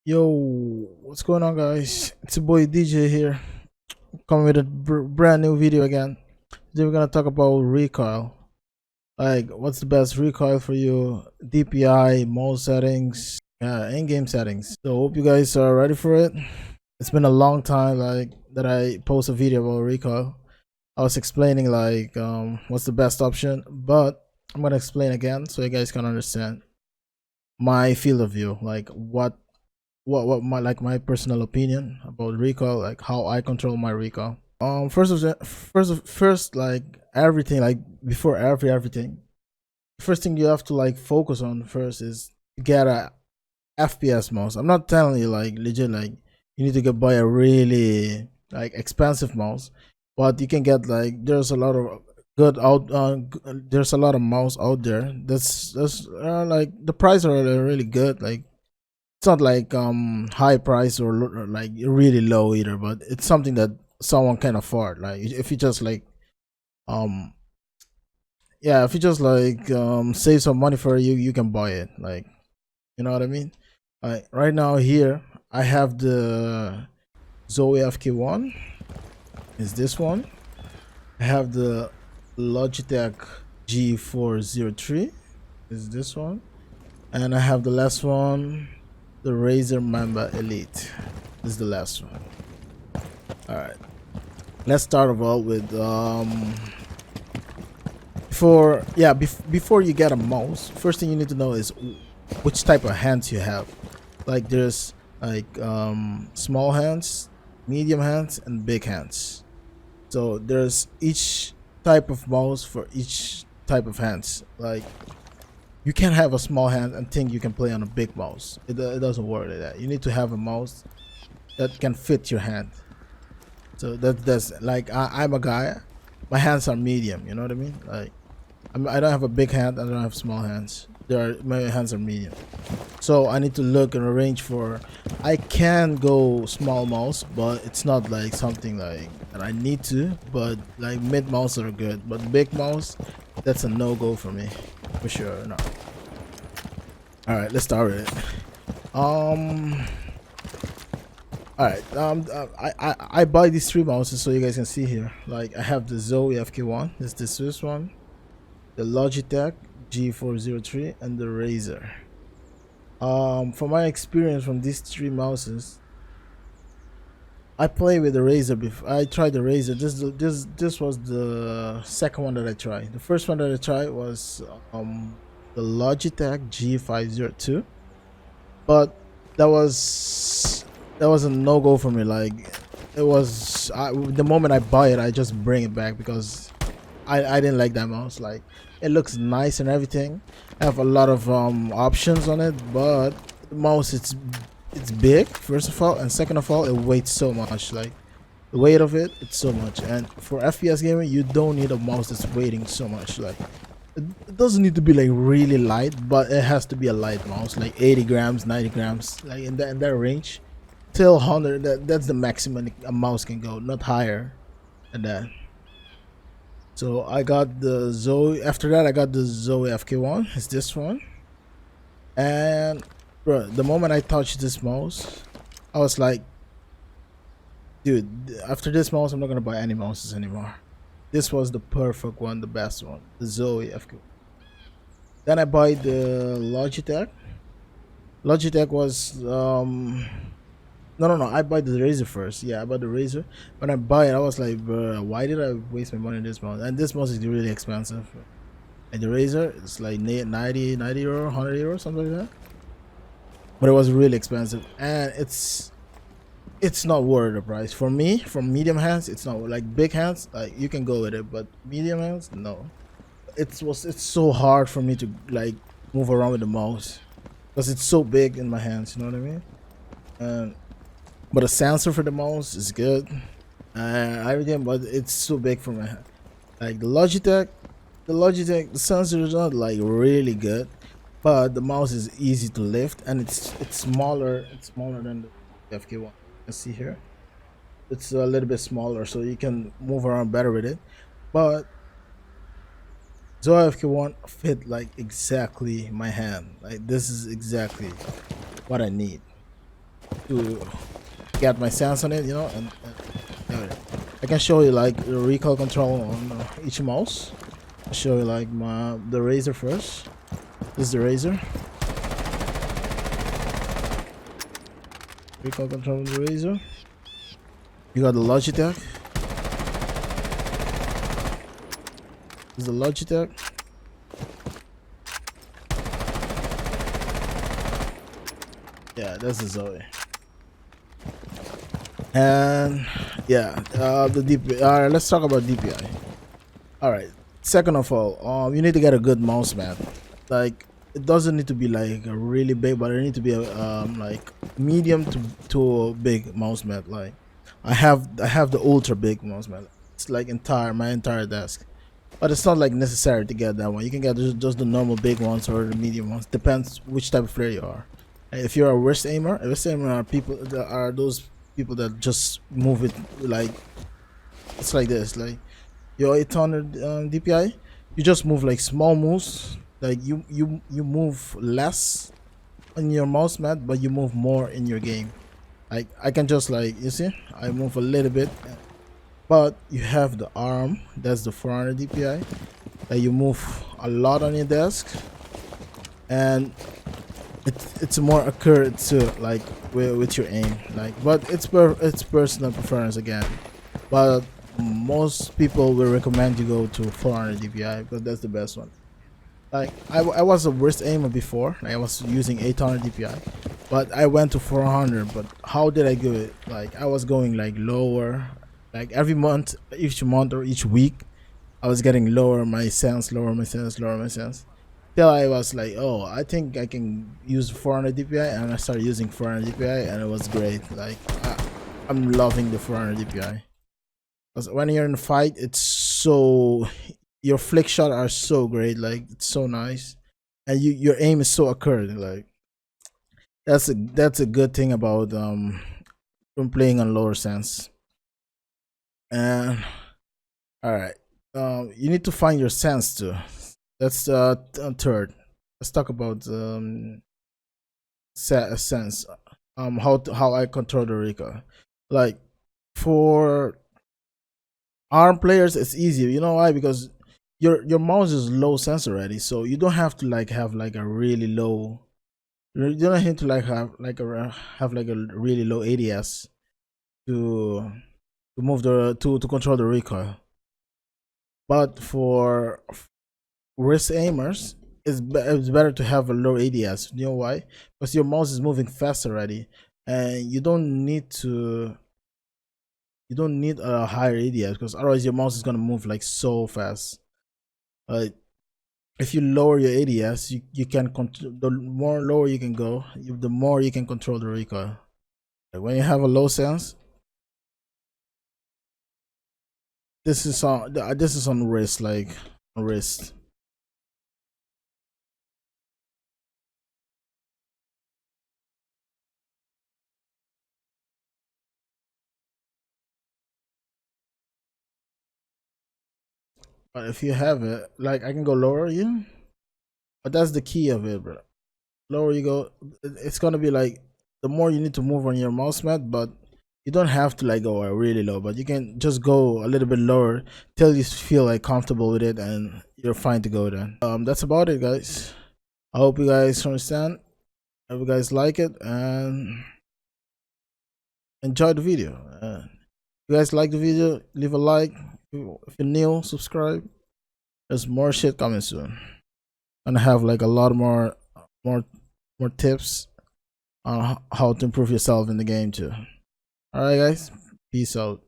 Yo, what's going on, guys? It's your boy DJ here, coming with a brand new video again. Today we're gonna talk about recoil. Like, what's the best recoil for you? DPI, mouse settings, in-game settings. So, hope you guys are ready for it. It's been a long time, like, that I post a video about recoil. I was explaining what's the best option, but I'm gonna explain again so you guys can understand my field of view, like what my my personal opinion about recoil, like how I control my recoil. First, like everything, like before everything, first thing you have to like focus on first is get a FPS mouse. I'm not telling you like legit like you need to get buy a really like expensive mouse, but you can get like there's a lot of good out there's a lot of mouse out there that's like the price are really good. Like it's not like high price or like really low either, but it's something that someone can afford. Like if you just like um yeah, if you just like save some money for you, you can buy it. Like you know what I mean? Like right now here I have the ZOWIE FK1 is this one. I have the Logitech G403 is this one, and I have the last one, the Razer Mamba Elite is the last one. All right, let's start of all with before you get a mouse, first thing you need to know is which type of hands you have. Like there's like small hands, medium hands, and big hands. So there's each type of mouse for each type of hands. Like you can't have a small hand and think you can play on a big mouse. It doesn't work like that. You need to have a mouse that can fit your hand. So that's like I'm a guy. My hands are medium. You know what I mean? Like I don't have a big hand. I don't have small hands. My hands are medium. So I need to look and arrange for. I can go small mouse, but it's not like something like that I need to. But like mid mouse are good, but big mouse, that's a no go for me, for sure. No. All right, let's start with it. All right. I buy these three mouses so you guys can see here. Like I have the ZOWIE FK1. This the Swiss one, the Logitech G403, and the Razer. From my experience from these three mouses, I play with the Razer before. I tried the Razer. This was the second one that I tried. The first one that I tried was the Logitech G502, but that was that was a no go for me. Like it was the moment I buy it, I just bring it back because I didn't like that mouse. Like it looks nice and everything. I have a lot of options on it, but the mouse it's big first of all, and second of all, it weighs so much. Like the weight of it's so much. And for FPS gaming, you don't need a mouse that's weighing so much. Like it doesn't need to be like really light, but it has to be a light mouse, like 80 grams, 90 grams, like in that range, till 100. That's the maximum a mouse can go, not higher than that. So I got the Zoe. After that, I got the Zoe FK1. It's this one. And bro, the moment I touched this mouse, I was like, dude, after this mouse, I'm not gonna buy any mouses anymore. This was the perfect one, the best one, the Zoe FK. Then I buy the Logitech. Logitech was no. I buy the Razer first. Yeah, I bought the Razer. When I buy it, I was like, bro, why did I waste my money on this mouse? And this mouse is really expensive. And the Razer, it's like 90 euro, 100 euro, something like that. But it was really expensive, and it's not worth the price for me. From medium hands, it's not like big hands. Like you can go with it, but medium hands, no. It's so hard for me to like move around with the mouse because it's so big in my hands. You know what I mean? And but the sensor for the mouse is good. Everything, but it's so big for my hand. Like the sensor is not like really good, but the mouse is easy to lift and it's smaller. It's smaller than the FK1. You can see here. It's a little bit smaller, so you can move around better with it. But Zoe FK1 fit like exactly my hand. Like this is exactly what I need. to get my sense on it, you know, and I can show you like the recoil control on each mouse. I'll show you like the razor first. This is the razor. Recoil control on the razor. You got the Logitech. This is the Logitech. Yeah, that's the ZOWIE. And yeah, the DPI. All right, let's talk about DPI. All right. Second of all, you need to get a good mouse mat. Like, it doesn't need to be like a really big, but it need to be a like medium to big mouse mat. Like, I have the ultra big mouse mat. It's like my entire desk. But it's not like necessary to get that one. You can get just the normal big ones or the medium ones. Depends which type of player you are. If you're a wrist aimer are people that are those people that just move it like it's like this. Like your 800 DPI, you just move like small moves. Like you move less on your mouse mat, but you move more in your game. Like I can just like you see, I move a little bit. But you have the arm, that's the 400 DPI, that you move a lot on your desk, and it's more accurate too, like with your aim. Like, but it's personal preference again. But most people will recommend you go to 400 DPI because that's the best one. Like I was a wrist aimer before. Like, I was using 800 DPI, but I went to 400. But how did I do it? Like I was going like lower. Like every month, each month or each week, I was getting lower my sense. Till I was like, oh, I think I can use 400 DPI, and I started using 400 DPI, and it was great. Like I'm loving the 400 DPI. Because when you're in a fight, it's so your flick shot are so great. Like it's so nice, and your aim is so accurate. Like that's a good thing about from playing on lower sense. And all right, you need to find your sense too. That's third. Let's talk about sense. How I control the recoil. Like for ARM players, it's easier. You know why? Because your mouse is low sense already, so you don't have to like have like a really low. You don't have to like have like a really low ADS to move to control the recoil. But for wrist aimers, it's better to have a low ADS. You know why? Because your mouse is moving fast already, and you don't need a higher ADS because otherwise your mouse is gonna move like so fast. If you lower your ADS, you can control. The more lower you can go, the more you can control the recoil. Like when you have a low sense, this is on wrist, like on wrist. But if you have it, like I can go lower you, but that's the key of it, bro. Lower you go, it's gonna be like the more you need to move on your mouse mat, but you don't have to like go really low, but you can just go a little bit lower till you feel like comfortable with it, and you're fine to go then. That's about it, guys. I hope you guys understand. I hope you guys like it and enjoy the video. If you guys like the video, leave a like. If you're new, subscribe. There's more shit coming soon, and I have like a lot more tips on how to improve yourself in the game too. All right, guys, peace out.